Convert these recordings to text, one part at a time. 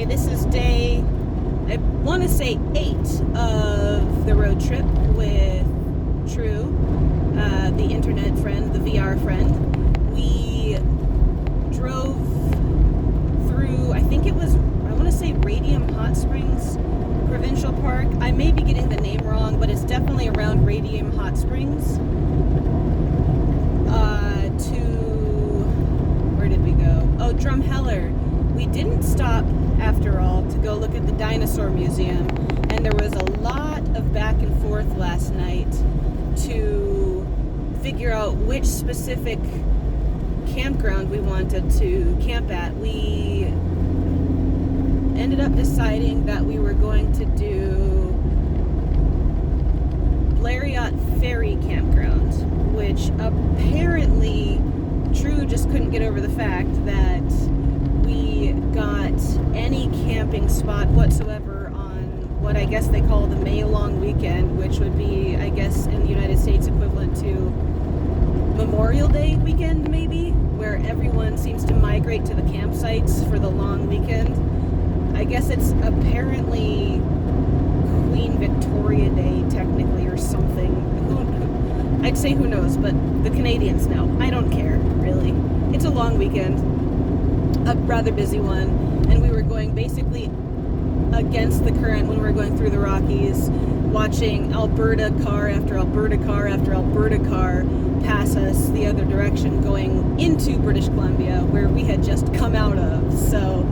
Okay, this is day, I want to say 8 of the road trip with True, the internet friend, the VR friend. We drove through, I think it was, I want to say Radium Hot Springs Provincial Park. I may be getting the name wrong, but it's definitely around Radium Hot Springs. Where did we go? Oh, Drumheller. We didn't stop, after all, to go look at the Dinosaur Museum, and there was a lot of back and forth last night to figure out which specific campground we wanted to camp at. We ended up deciding that we were going to do Blériot Ferry Campground, which apparently True just couldn't get over the fact that we got any camping spot whatsoever on what I guess they call the May long weekend, which would be, I guess, in the United States equivalent to Memorial Day weekend, maybe, where everyone seems to migrate to the campsites for the long weekend. I guess it's apparently Queen Victoria Day, technically, or something. I'd say who knows, but the Canadians know. I don't care, really. It's a long weekend, a rather busy one, and we were going basically against the current when we were going through the Rockies, watching Alberta car after Alberta car after Alberta car pass us the other direction, going into British Columbia, where we had just come out of. So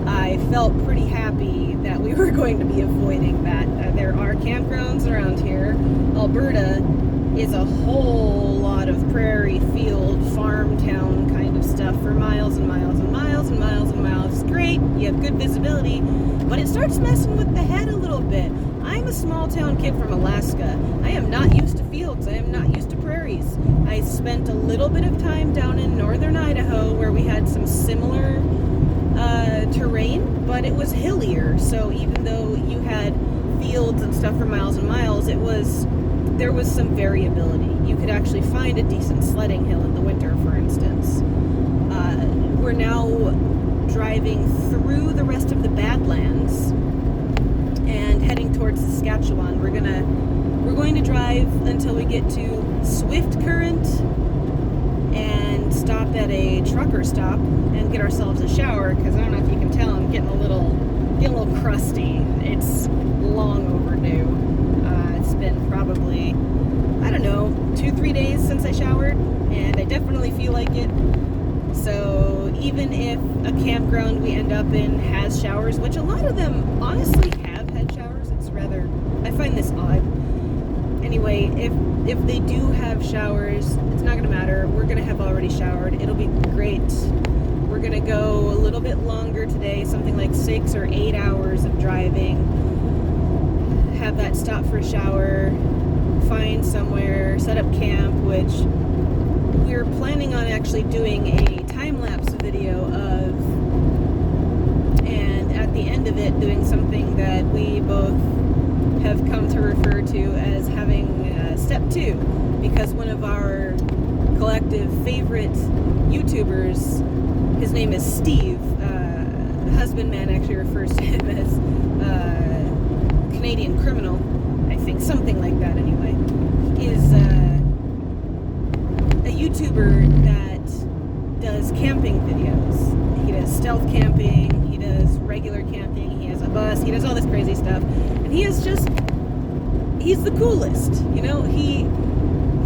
I felt pretty happy that we were going to be avoiding that. There are campgrounds around here. Alberta is a whole lot of prairie, field, farm town kind of stuff for miles and miles and miles and miles and miles. It's great, you have good visibility, but it starts messing with the head a little bit. I'm a small town kid from Alaska. I am not used to fields. I am not used to prairies. I spent a little bit of time down in northern Idaho where we had some similar terrain, but it was hillier. So even though you had fields and stuff for miles and miles, there was some variability. You could actually find a decent sledding hill in the winter, for instance. We're now driving through the rest of the Badlands and heading towards Saskatchewan. We're going to drive until we get to Swift Current and stop at a trucker stop and get ourselves a shower, because I don't know if you can tell, I'm getting a little crusty. It's long overdue. It's been probably, I don't know, 2-3 days since I showered, and I definitely feel like it. So even if a campground we end up in has showers, which a lot of them honestly have had showers, it's rather, I find this odd. Anyway, if they do have showers, it's not gonna matter. We're gonna have already showered. It'll be great. We're gonna go a little bit longer today, something like 6 or 8 hours of driving. Have that stop for a shower, find somewhere, set up camp, which we're planning on actually doing a time-lapse video of, and at the end of it doing something that we both have come to refer to as having step 2, because one of our collective favorite YouTubers, his name is Steve, Husbandman actually refers to him as Canadian Criminal, I think, something like that anyway, is a YouTuber that does camping videos. He does stealth camping, he does regular camping, he has a bus, he does all this crazy stuff, and he's the coolest, you know. He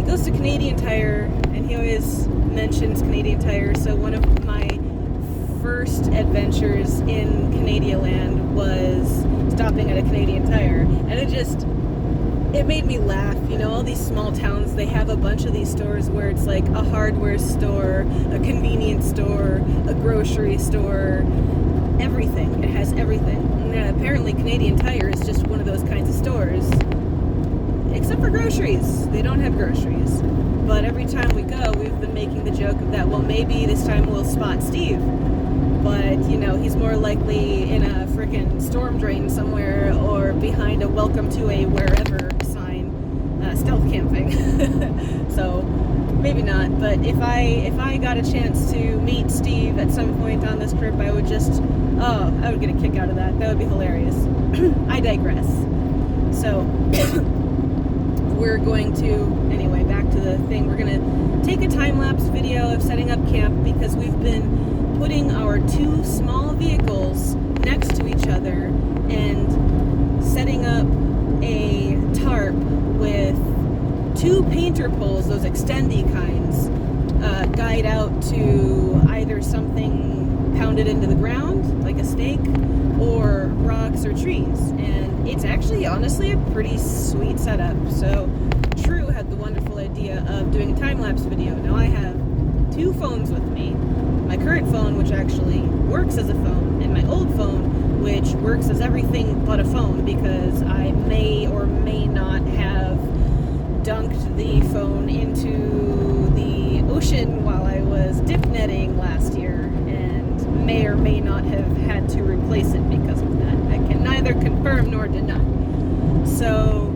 goes to Canadian Tire, and he always mentions Canadian Tire. So one of my first adventures in Canadialand was stopping at a Canadian Tire, and it made me laugh. You know, all these small towns, they have a bunch of these stores where it's like a hardware store, a convenience store, a grocery store, everything. It has everything. And apparently Canadian Tire is just one of those kinds of stores, except for groceries. They don't have groceries. But every time we go, we've been making the joke of that, well, maybe this time we'll spot Steve. But, you know, he's more likely in a frickin' storm drain somewhere or behind a welcome to a wherever sign stealth camping. So maybe not, but if I got a chance to meet Steve at some point on this trip, I would get a kick out of that. That would be hilarious. I digress. So we're going to, anyway, back to the thing. We're going to take a time-lapse video of setting up camp because we've been putting our two small vehicles next to each other and setting up a tarp with two painter poles, those extendy kinds, guide out to either something pounded into the ground, like a stake, or rocks or trees. And it's actually, honestly, a pretty sweet setup. So True had the wonderful idea of doing a time-lapse video. Now I have two phones with me. My current phone, which actually works as a phone, and my old phone, which works as everything but a phone, because I may or may not have dunked the phone into the ocean while I was dip netting last year, and may or may not have had to replace it because of that. I can neither confirm nor deny. So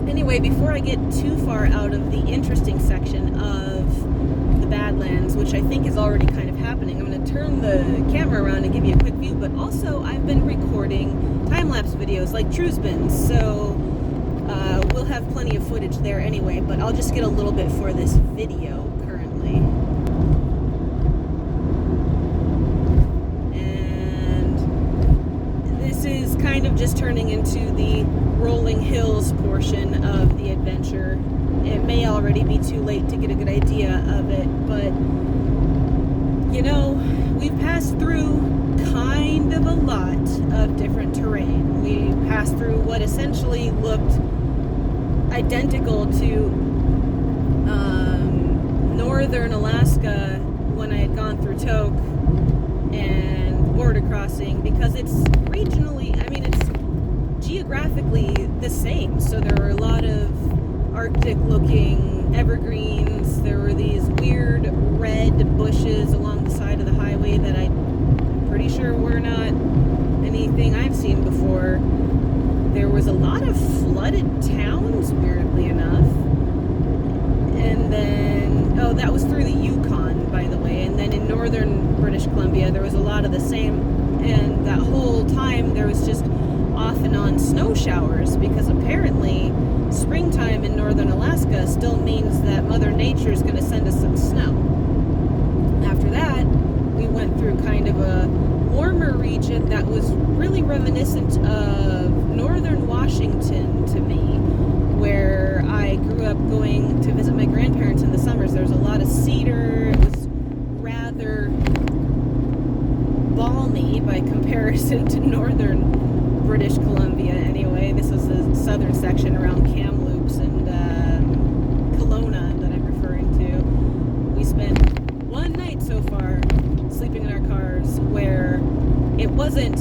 anyway, before I get too far out of the interesting section of the Badlands, which I think is already kind of happening, I'm going to turn the camera around and give you a quick view, but also I've been recording time-lapse videos like True's been, so we'll have plenty of footage there anyway, but I'll just get a little bit for this video currently. And this is kind of just turning into the rolling hills portion of the adventure. It may already be too late to get a good idea of it, but you know, we've passed through kind of a lot of different terrain. We passed through what essentially looked identical to northern Alaska when I had gone through Tok and border crossing, because it's regionally, I mean, it's geographically the same. So there were a lot of Arctic looking evergreens. There were these weird red bushes along the side of the highway that I'm pretty sure were not anything I've seen before. There was a lot of flooded towns, weirdly enough. And then, oh, that was through the Yukon, by the way. And then in northern British Columbia, there was a lot of the same. And that whole time, there was just off and on snow showers, because apparently springtime in northern Alaska still means that Mother Nature is going to send us some snow. After that, we went through kind of a warmer region that was really reminiscent of northern Washington to me, where I grew up going to visit my grandparents in the summers. There was a lot of cedar. It was rather balmy by comparison to northern British Columbia anyway. This was the southern section around Kamloops and Kelowna that I'm referring to. We spent one night so far sleeping in our cars where it wasn't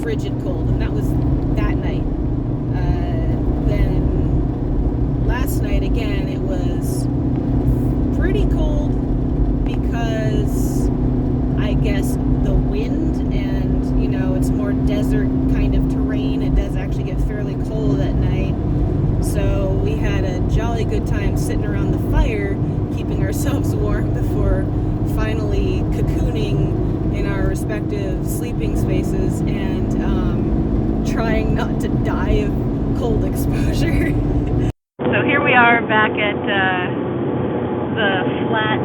frigid cold, and that was that night. Then last night again it was pretty cold, because I guess the wind, and you know, it's more desert kind of terrain. It does actually get fairly cold at night. So we had a jolly good time sitting around the fire, keeping ourselves warm before finally cocooning in our respective sleeping spaces and trying not to die of cold exposure. So here we are back at the flat,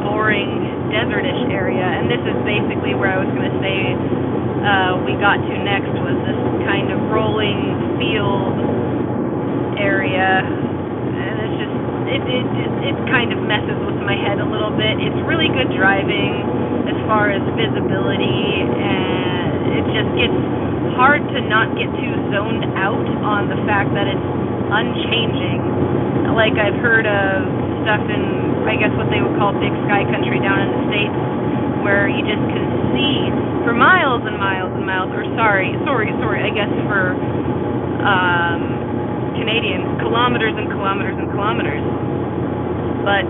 boring, desertish area, and this is basically where I was going to say we got to next, was this kind of rolling field area, and it's just it kind of messes with my head a little bit. It's really good driving as far as visibility, and it just gets hard to not get too zoned out on the fact that it's unchanging. Like, I've heard of stuff in, I guess, what they would call big sky country down in the States, where you just can see for miles and miles and miles, or sorry, I guess for Canadians, kilometers and kilometers and kilometers. But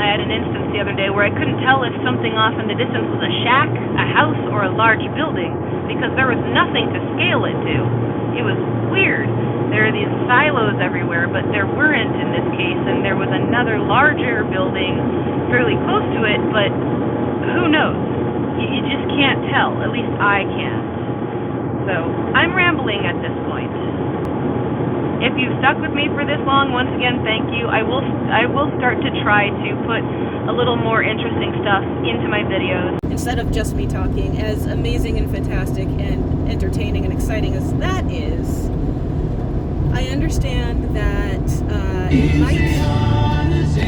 I had an instance the other day where I couldn't tell if something off in the distance was a shack, a house, or a large building, because there was nothing to scale it to. It was weird. there are these silos everywhere, but there weren't in this case, and there was another larger building fairly close to it, but who knows? You just can't tell. At least I can't. So I'm rambling at this point. If you've stuck with me for this long, once again, thank you. I will start to try to put a little more interesting stuff into my videos. Instead of just me talking, as amazing and fantastic and entertaining and exciting as that is, I understand that it might